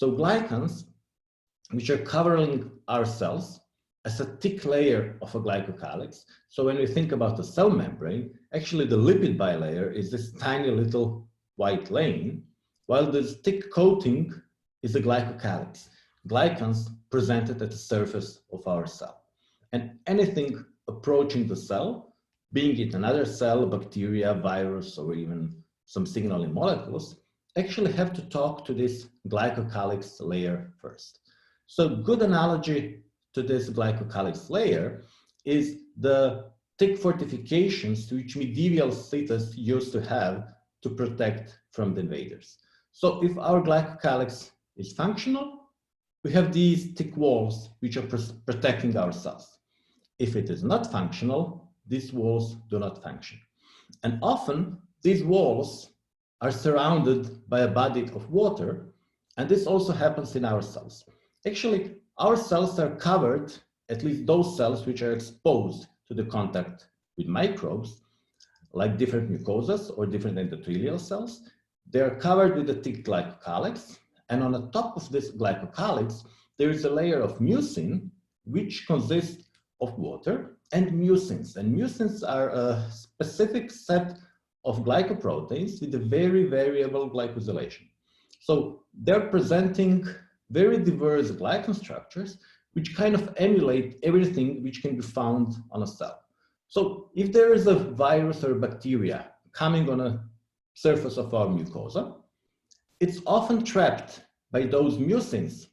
So glycans, which are covering our cells as a thick layer of a glycocalyx. So when we think about the cell membrane, actually the lipid bilayer is this tiny little white lane, while this thick coating is a glycocalyx. Glycans presented at the surface of our cell. And anything approaching the cell, being it another cell, bacteria, virus, or even some signaling molecules, actually have to talk to this glycocalyx layer first. So good analogy to this glycocalyx layer is the thick fortifications which medieval cities used to have to protect from the invaders. So if our glycocalyx is functional, we have these thick walls which are protecting our cells. If it is not functional, these walls do not function. And often these walls are surrounded by a body of water, and this also happens in our cells. Actually, our cells are covered, at least those cells which are exposed to the contact with microbes, like different mucosas or different endothelial cells. They are covered with a thick glycocalyx, and on the top of this glycocalyx, there is a layer of mucin, which consists of water and mucins. And mucins are a specific set of glycoproteins with a very variable glycosylation. So they're presenting very diverse glycan structures, which kind of emulate everything which can be found on a cell. So if there is a virus or a bacteria coming on a surface of our mucosa, it's often trapped by those mucins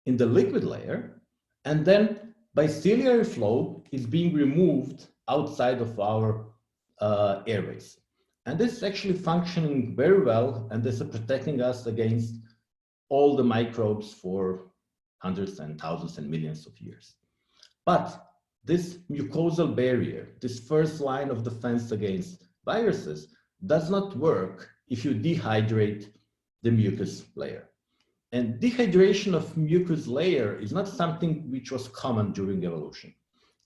in the liquid layer, and then by ciliary flow is being removed outside of our airways. And this is actually functioning very well, and this is protecting us against all the microbes for hundreds and thousands and millions of years. But this mucosal barrier, this first line of defense against viruses, does not work if you dehydrate the mucus layer. And dehydration of mucus layer is not something which was common during evolution.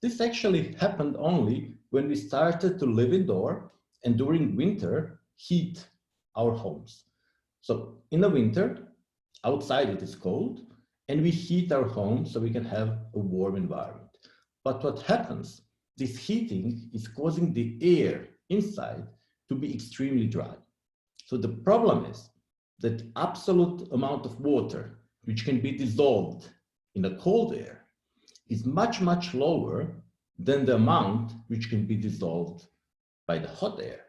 This actually happened only when we started to live indoor and during winter heat our homes. So in the winter, outside it is cold, and we heat our home so we can have a warm environment. But what happens, this heating is causing the air inside to be extremely dry. So the problem is that the absolute amount of water which can be dissolved in the cold air is much, much lower than the amount which can be dissolved by the hot air.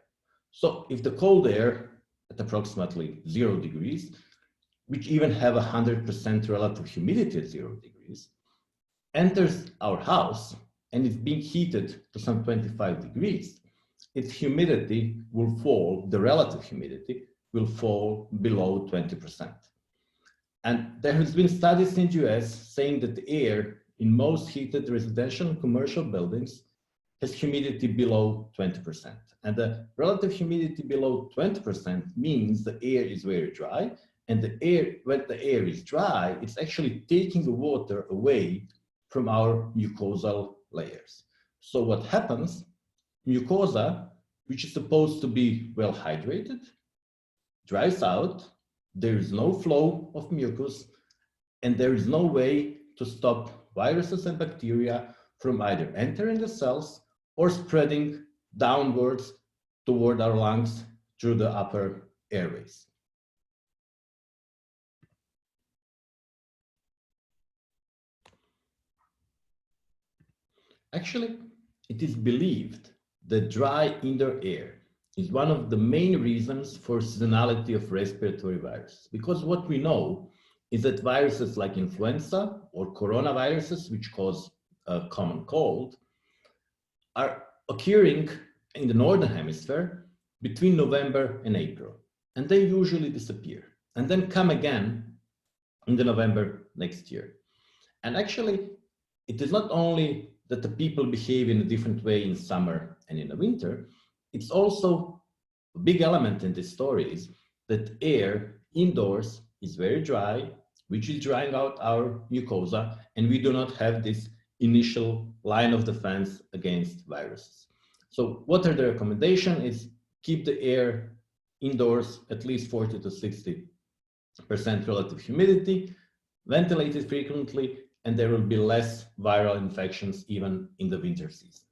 So if the cold air at approximately 0 degrees, which even have 100% relative humidity at 0 degrees, enters our house and is being heated to some 25 degrees, its humidity will fall, the relative humidity will fall below 20%. And there has been studies in the US saying that the air in most heated residential and commercial buildings has humidity below 20%. And the relative humidity below 20% means the air is very dry, and the air, when the air is dry, it's actually taking the water away from our mucosal layers. So what happens, mucosa, which is supposed to be well hydrated, dries out, there is no flow of mucus, and there is no way to stop viruses and bacteria from either entering the cells or spreading downwards toward our lungs through the upper airways. Actually, it is believed that dry indoor air is one of the main reasons for seasonality of respiratory viruses. Because what we know is that viruses like influenza or coronaviruses, which cause a common cold, are occurring in the northern hemisphere between November and April. And they usually disappear and then come again in the November next year. And actually, it is not only that the people behave in a different way in summer and in the winter, it's also a big element in this story is that air indoors is very dry, which is drying out our mucosa, and we do not have this initial line of defense against viruses. So what are the recommendations is keep the air indoors at least 40 to 60 relative humidity, ventilated frequently, and there will be less viral infections even in the winter season.